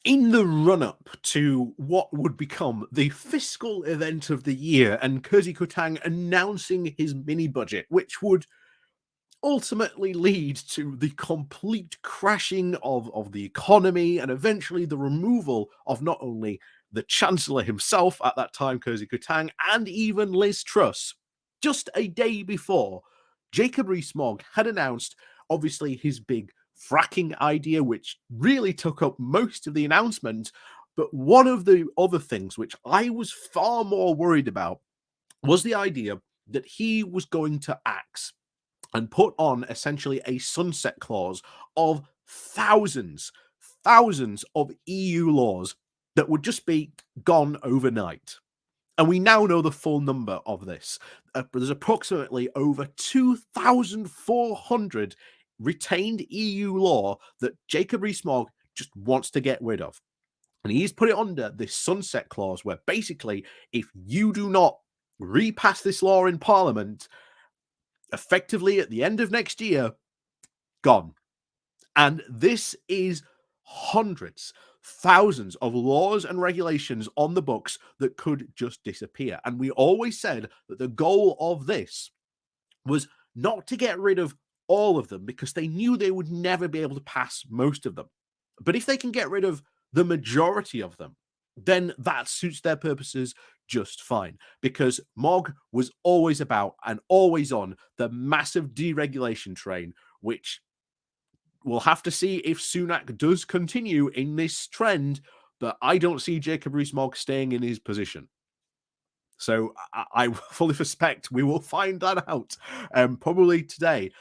In the run-up to what would become the fiscal event of the year and Kersey Kutang announcing his mini-budget, which would ultimately lead to the complete crashing of the economy and eventually the removal of not only the Chancellor himself at that time, Kersey Kutang, and even Liz Truss. Just a day before, Jacob Rees-Mogg had announced, obviously, his big fracking idea, which really took up most of the announcement. But one of the other things which I was far more worried about was the idea that he was going to axe and put on essentially a sunset clause of thousands of EU laws that would just be gone overnight. And we now know the full number of this. There's approximately over 2,400 retained EU law that Jacob Rees-Mogg just wants to get rid of. And he's put it under this sunset clause where basically, if you do not repass this law in Parliament, effectively at the end of next year, gone. And this is hundreds, thousands of laws and regulations on the books that could just disappear. And we always said that the goal of this was not to get rid of all of them because they knew they would never be able to pass most of them. But if they can get rid of the majority of them, then that suits their purposes just fine. Because Mogg was always about and always on the massive deregulation train, which we'll have to see if Sunak does continue in this trend, but I don't see Jacob Rees-Mogg staying in his position. So I fully suspect we will find that out probably today,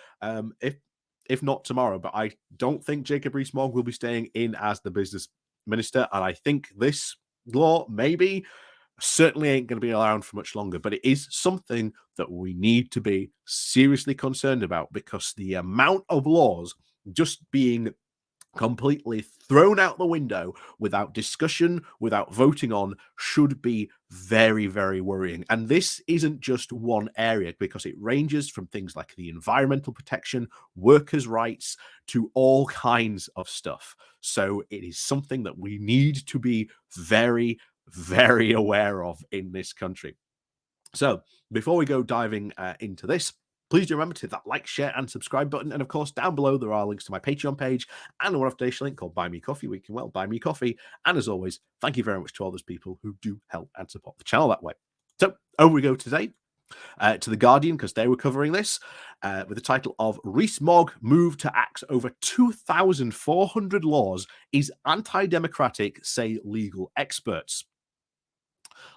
if not tomorrow. But I don't think Jacob Rees-Mogg will be staying in as the business minister, and I think this law maybe certainly ain't going to be around for much longer. But it is something that we need to be seriously concerned about because the amount of laws just being completely thrown out the window without discussion, without voting on, should be very, very worrying. And this isn't just one area because it ranges from things like the environmental protection, workers' rights, to all kinds of stuff. So it is something that we need to be very, very aware of in this country. So before we go diving into this, please do remember to hit that like, share, and subscribe button. And of course, down below, there are links to my Patreon page and a one-off donation link called Buy Me Coffee, where you can, well, buy me coffee. And as always, thank you very much to all those people who do help and support the channel that way. So over we go today to The Guardian, because they were covering this with the title of Rees-Mogg Move to Axe Over 2,400 Laws is Anti-Democratic, Say Legal Experts.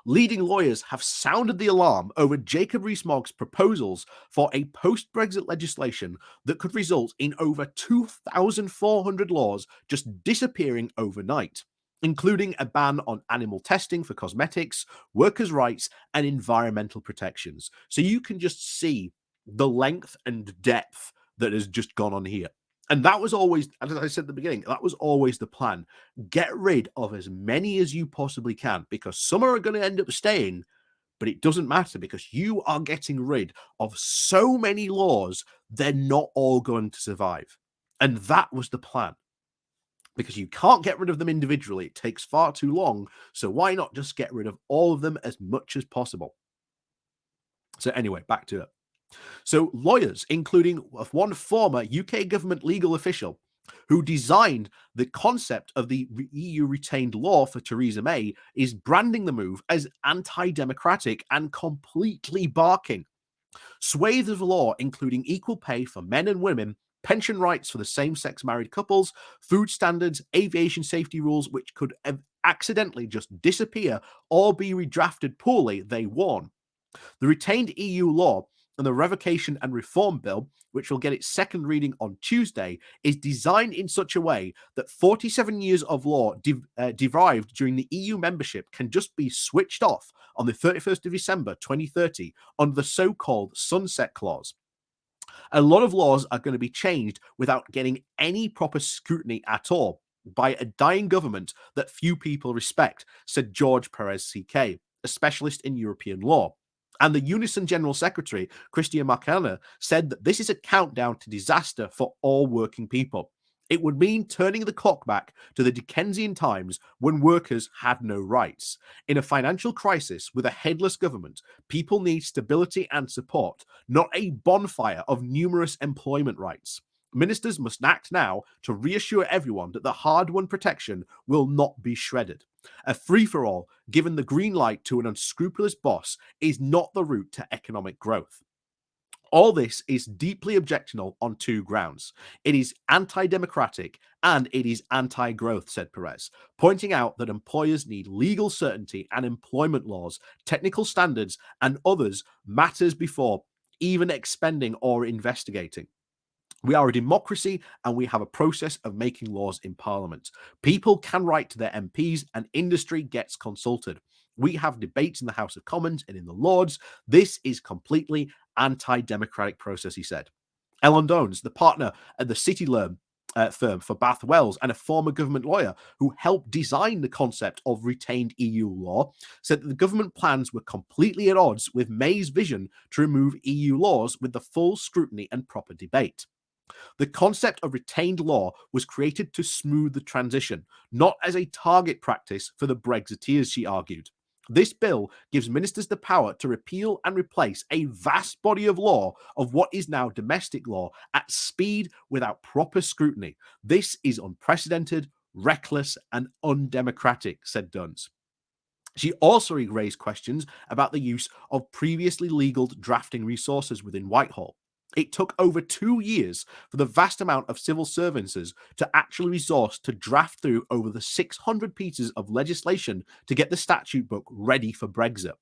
Leading lawyers have sounded the alarm over Jacob Rees-Mogg's proposals for a post-Brexit legislation that could result in over 2,400 laws just disappearing overnight, including a ban on animal testing for cosmetics, workers' rights, and environmental protections. So you can just see the length and depth that has just gone on here. And that was always, as I said at the beginning, that was always the plan. Get rid of as many as you possibly can because some are going to end up staying, but it doesn't matter because you are getting rid of so many laws, they're not all going to survive. And that was the plan because you can't get rid of them individually. It takes far too long. So why not just get rid of all of them as much as possible? So anyway, back to it. So lawyers, including one former UK government legal official who designed the concept of the EU retained law for Theresa May, is branding the move as anti-democratic and completely barking. Swathes of law, including equal pay for men and women, pension rights for the same-sex married couples, food standards, aviation safety rules, which could accidentally just disappear or be redrafted poorly, they warn. The retained EU law and the Revocation and Reform Bill, which will get its second reading on Tuesday, is designed in such a way that 47 years of law derived during the EU membership can just be switched off on the 31st of December 2030 under the so-called Sunset Clause. A lot of laws are going to be changed without getting any proper scrutiny at all by a dying government that few people respect, said George Perez CK, a specialist in European law. And the Unison General Secretary, Christian Marcana, said that this is a countdown to disaster for all working people. It would mean turning the clock back to the Dickensian times when workers had no rights. In a financial crisis with a headless government, people need stability and support, not a bonfire of numerous employment rights. Ministers must act now to reassure everyone that the hard won protection will not be shredded. A free for all, given the green light to an unscrupulous boss, is not the route to economic growth. All this is deeply objectionable on two grounds. It is anti democratic and it is anti growth, said Perez, pointing out that employers need legal certainty and employment laws, technical standards, and others matters before even expending or investigating. We are a democracy and we have a process of making laws in Parliament. People can write to their MPs and industry gets consulted. We have debates in the House of Commons and in the Lords. This is completely anti-democratic process, he said. Ellen Dones, the partner at the City firm for Bath Wells and a former government lawyer who helped design the concept of retained EU law, said that the government plans were completely at odds with May's vision to remove EU laws with the full scrutiny and proper debate. The concept of retained law was created to smooth the transition, not as a target practice for the Brexiteers, she argued. This bill gives ministers the power to repeal and replace a vast body of law of what is now domestic law at speed without proper scrutiny. This is unprecedented, reckless, and undemocratic, said Duns. She also raised questions about the use of previously legal drafting resources within Whitehall. It took over 2 years for the vast amount of civil servants to actually resource to draft through over the 600 pieces of legislation to get the statute book ready for Brexit.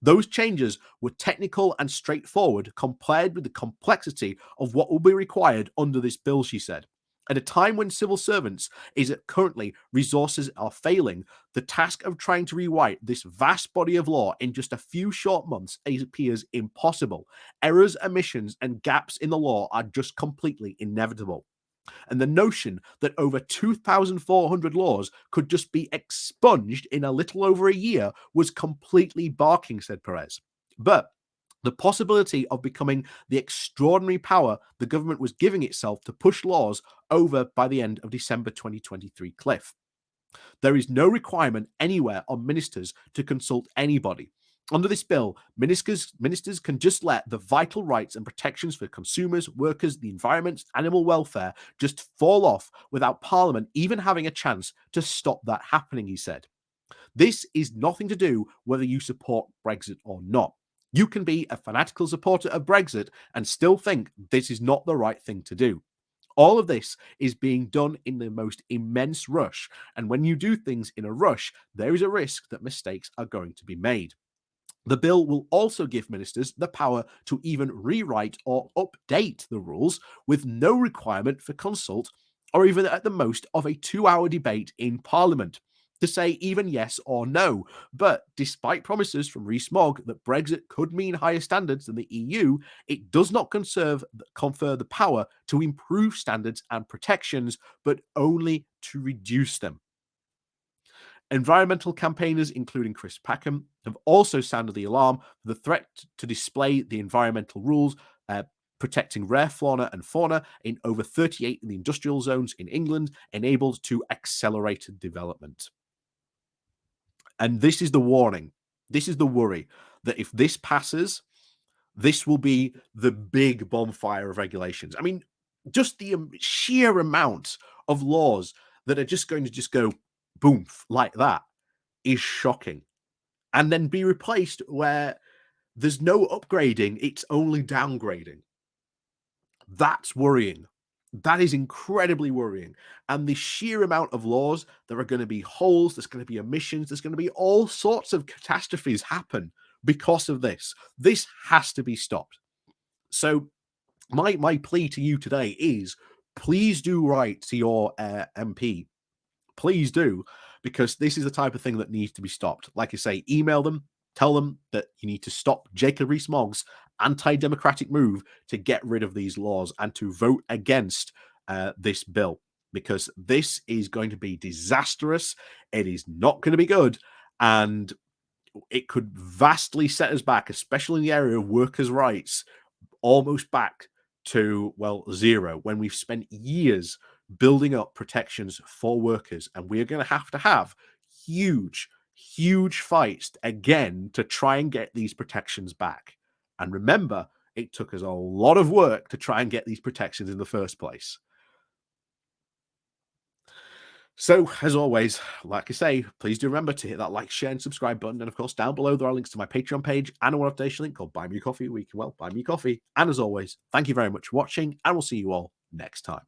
Those changes were technical and straightforward compared with the complexity of what will be required under this bill, she said. At a time when civil servants is currently resources are failing, the task of trying to rewrite this vast body of law in just a few short months appears impossible. Errors, omissions, and gaps in the law are just completely inevitable. And the notion that over 2,400 laws could just be expunged in a little over a year was completely barking, said Perez. But the possibility of becoming the extraordinary power the government was giving itself to push laws over by the end of December 2023 cliff. There is no requirement anywhere on ministers to consult anybody. Under this bill, ministers can just let the vital rights and protections for consumers, workers, the environment, animal welfare just fall off without Parliament even having a chance to stop that happening, he said. This is nothing to do whether you support Brexit or not. You can be a fanatical supporter of Brexit and still think this is not the right thing to do. All of this is being done in the most immense rush. And when you do things in a rush, there is a risk that mistakes are going to be made. The bill will also give ministers the power to even rewrite or update the rules with no requirement for consult or even at the most of a 2-hour debate in Parliament to say even yes or no. But despite promises from Rees-Mogg that Brexit could mean higher standards than the EU, it does not confer the power to improve standards and protections, but only to reduce them. Environmental campaigners, including Chris Packham, have also sounded the alarm for the threat to display the environmental rules protecting rare flora and fauna in over 38 in the industrial zones in England, enabled to accelerated development. And this is the warning. This is the worry that if this passes, this will be the big bonfire of regulations. I mean, just the sheer amount of laws that are just going to just go boom like that is shocking. And then be replaced where there's no upgrading, it's only downgrading. That's worrying. That is incredibly worrying. And the sheer amount of laws, there are going to be holes, there's going to be emissions, there's going to be all sorts of catastrophes happen because of this. This has to be stopped. So my plea to you today is please do write to your MP. Please do, because this is the type of thing that needs to be stopped. Like I say, email them, tell them that you need to stop Jacob Rees-Mogg's anti-democratic move to get rid of these laws and to vote against this bill, because this is going to be disastrous. It is not going to be good, and it could vastly set us back, especially in the area of workers' rights, almost back to, well, zero, when we've spent years building up protections for workers. And we're going to have huge, huge fights again to try and get these protections back. And remember, it took us a lot of work to try and get these protections in the first place. So, as always, like I say, please do remember to hit that like, share, and subscribe button. And of course, down below, there are links to my Patreon page and a one-off donation link called Buy Me a Coffee, where you can, well, buy me coffee. And as always, thank you very much for watching, and we'll see you all next time.